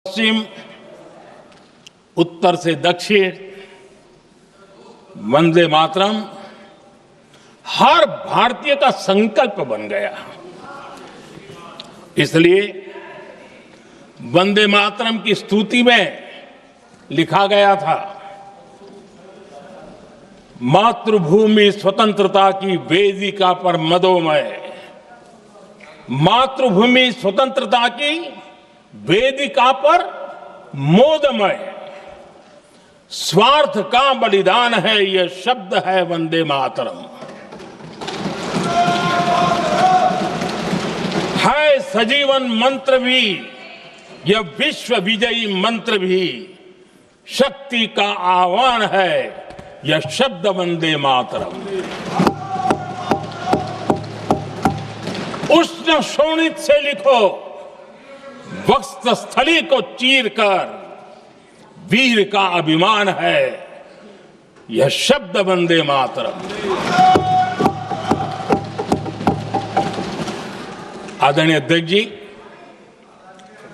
पश्चिम, उत्तर से दक्षिण, वंदे मातरम हर भारतीय का संकल्प बन गया। इसलिए वंदे मातरम की स्तुति में लिखा गया था, मातृभूमि स्वतंत्रता की वेदिका पर मदोमय, मातृभूमि स्वतंत्रता की वेदिका पर मोदमय, स्वार्थ का बलिदान है यह शब्द है वंदे मातरम। है सजीवन मंत्र भी यह विश्व विजयी मंत्र भी, शक्ति का आह्वान है यह शब्द वंदे मातरम। उष्ण शोणित से लिखो, वक्षस्थली को चीरकर, वीर का अभिमान है यह शब्द वंदे मातरम। आदरणीय अध्यक्ष जी,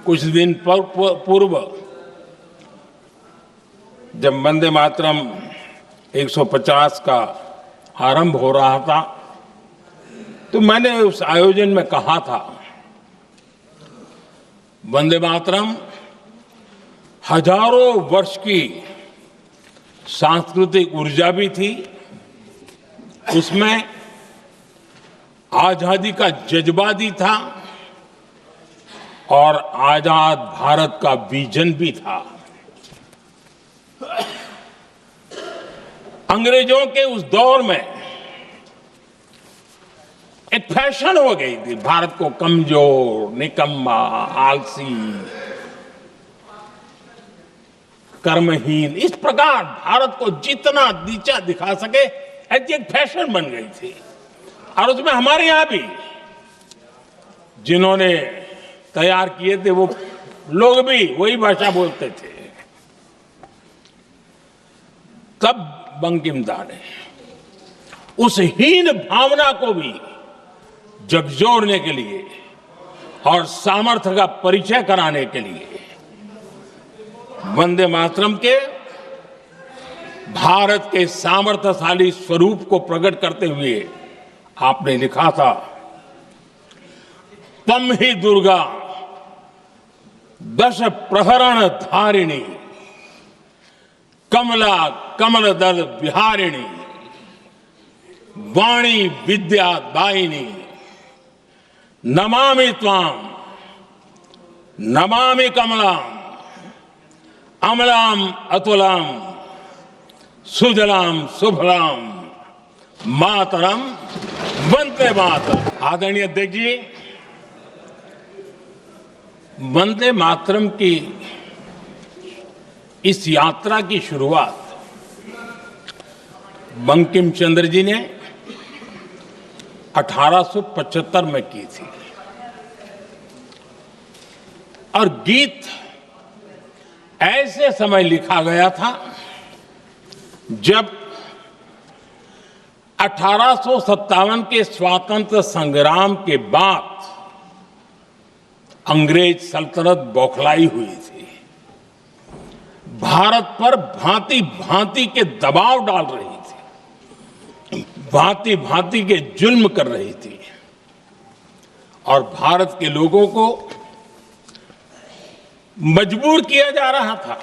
कुछ दिन पूर्व जब वंदे मातरम 150 का आरंभ हो रहा था, तो मैंने उस आयोजन में कहा था, वंदे मातरम हजारों वर्ष की सांस्कृतिक ऊर्जा भी थी, उसमें आजादी का जज्बा भी था और आजाद भारत का विजन भी था। अंग्रेजों के उस दौर में एक फैशन हो गई थी भारत को कमजोर, निकम्मा, आलसी, कर्महीन, इस प्रकार भारत को जितना नीचा दिखा सके ऐसी एक फैशन बन गई थी। और उसमें हमारे यहां भी जिन्होंने तैयार किए थे वो लोग भी वही भाषा बोलते थे। तब बंकिम दा ने उस हीन भावना को भी झकझोरने के लिए और सामर्थ्य का परिचय कराने के लिए वंदे मातरम के भारत के सामर्थ्यशाली स्वरूप को प्रकट करते हुए आपने लिखा था, तम ही दुर्गा दश प्रहरण धारिणी, कमला कमल दल विहारिणी, वाणी विद्या दायिनी, नमामि त्वाम नमामि कमलाम, अमलाम अतुलाम, सुजलाम सुफलाम, मातरम वंदे मातरम। आदरणीय अध्यक्ष जी, वंदे मातरम की इस यात्रा की शुरुआत बंकिम चंद्र जी ने 1875 में की थी और गीत ऐसे समय लिखा गया था जब 1857 के स्वातंत्र संग्राम के बाद अंग्रेज सल्तनत बौखलाई हुई थी, भारत पर भांति भांति के दबाव डाल रही थी, भांति भांति के जुल्म कर रही थी और भारत के लोगों को मजबूर किया जा रहा था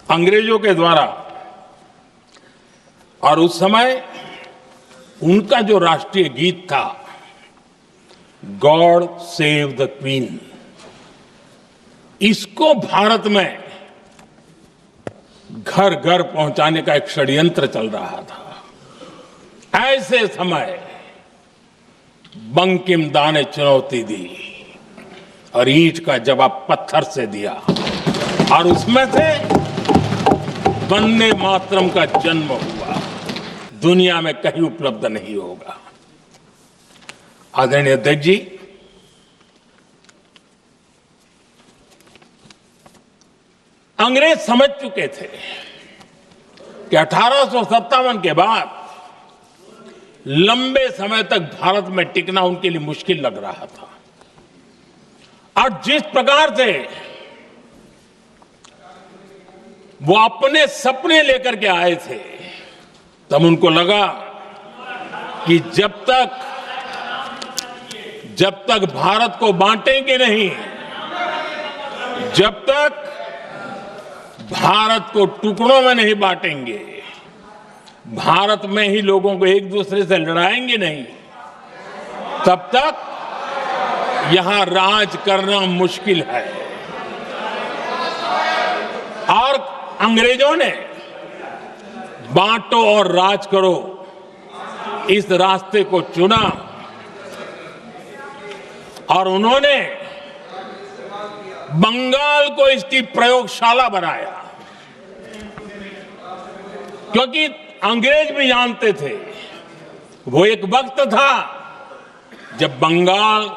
अंग्रेजों के द्वारा। और उस समय उनका जो राष्ट्रीय गीत था, गॉड सेव द क्वीन, इसको भारत में घर घर पहुंचाने का एक षड्यंत्र चल रहा था। ऐसे समय बंकिम दा ने चुनौती दी और ईंट का जवाब पत्थर से दिया और उसमें से वंदे मातरम का जन्म हुआ। दुनिया में कहीं उपलब्ध नहीं होगा। आदरणीय अध्यक्ष जी, अंग्रेज समझ चुके थे कि 1857 के बाद लंबे समय तक भारत में टिकना उनके लिए मुश्किल लग रहा था और जिस प्रकार से वो अपने सपने लेकर के आए थे, तब उनको लगा कि जब तक भारत को बांटेंगे नहीं, जब तक भारत को टुकड़ों में नहीं बांटेंगे, भारत में ही लोगों को एक दूसरे से लड़ाएंगे नहीं, तब तक यहां राज करना मुश्किल है। और अंग्रेजों ने बांटो और राज करो इस रास्ते को चुना और उन्होंने बंगाल को इसकी प्रयोगशाला बनाया, क्योंकि अंग्रेज भी जानते थे, वो एक वक्त था जब बंगाल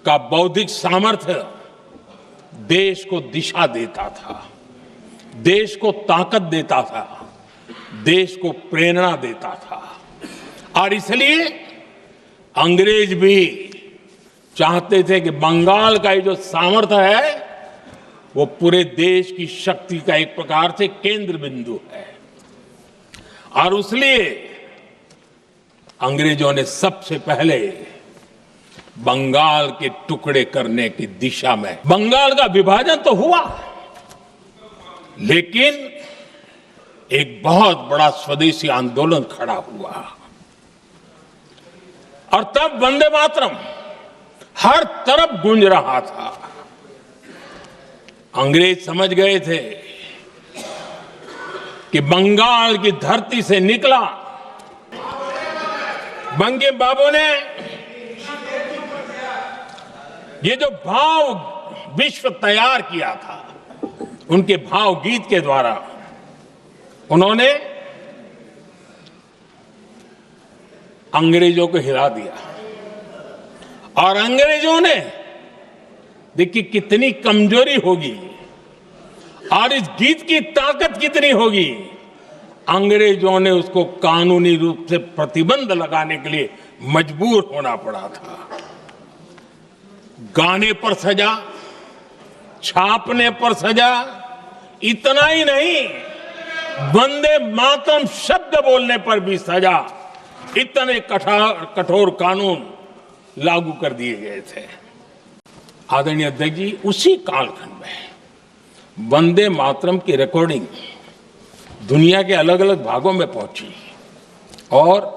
का बौद्धिक सामर्थ्य देश को दिशा देता था, देश को ताकत देता था, देश को प्रेरणा देता था। और इसलिए अंग्रेज भी चाहते थे कि बंगाल का ये जो सामर्थ्य है वो पूरे देश की शक्ति का एक प्रकार से केंद्र बिंदु है। और इसलिए अंग्रेजों ने सबसे पहले बंगाल के टुकड़े करने की दिशा में, बंगाल का विभाजन तो हुआ, लेकिन एक बहुत बड़ा स्वदेशी आंदोलन खड़ा हुआ और तब वंदे मातरम हर तरफ गूंज रहा था। अंग्रेज समझ गए थे कि बंगाल की धरती से निकला बंकिम बाबू ने ये जो भाव विश्व तैयार किया था, उनके भाव गीत के द्वारा उन्होंने अंग्रेजों को हिला दिया। और अंग्रेजों ने देखिए कितनी कमजोरी होगी और इस गीत की ताकत कितनी होगी, अंग्रेजों ने उसको कानूनी रूप से प्रतिबंध लगाने के लिए मजबूर होना पड़ा था। गाने पर सजा, छापने पर सजा, इतना ही नहीं, वंदे मातरम शब्द बोलने पर भी सजा, इतने कठोर कानून लागू कर दिए गए थे। आदरणीय अध्यक्ष जी, उसी कालखंड में वंदे मातरम की रिकॉर्डिंग दुनिया के अलग अलग भागों में पहुंची और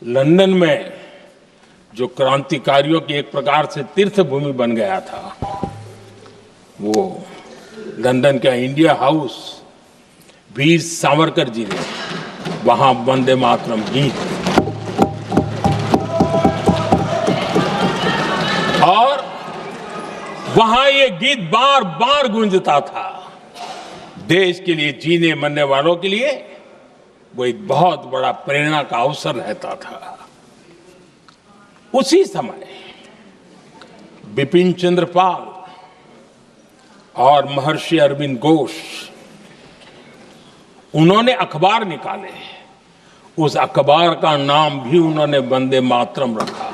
लंदन में जो क्रांतिकारियों की एक प्रकार से तीर्थ भूमि बन गया था, वो लंदन का इंडिया हाउस, वीर सावरकर जी ने वहां वंदे मातरम गीत और वहां ये गीत बार बार गूंजता था। देश के लिए जीने मरने वालों के लिए वो एक बहुत बड़ा प्रेरणा का अवसर रहता था। उसी समय बिपिन चंद्र पाल और महर्षि अरविंद घोष, उन्होंने अखबार निकाले, उस अखबार का नाम भी उन्होंने वंदे मातरम रखा।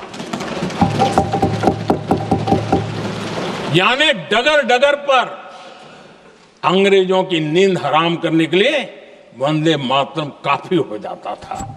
यानी डगर डगर पर अंग्रेजों की नींद हराम करने के लिए वंदे मातरम काफी हो जाता था।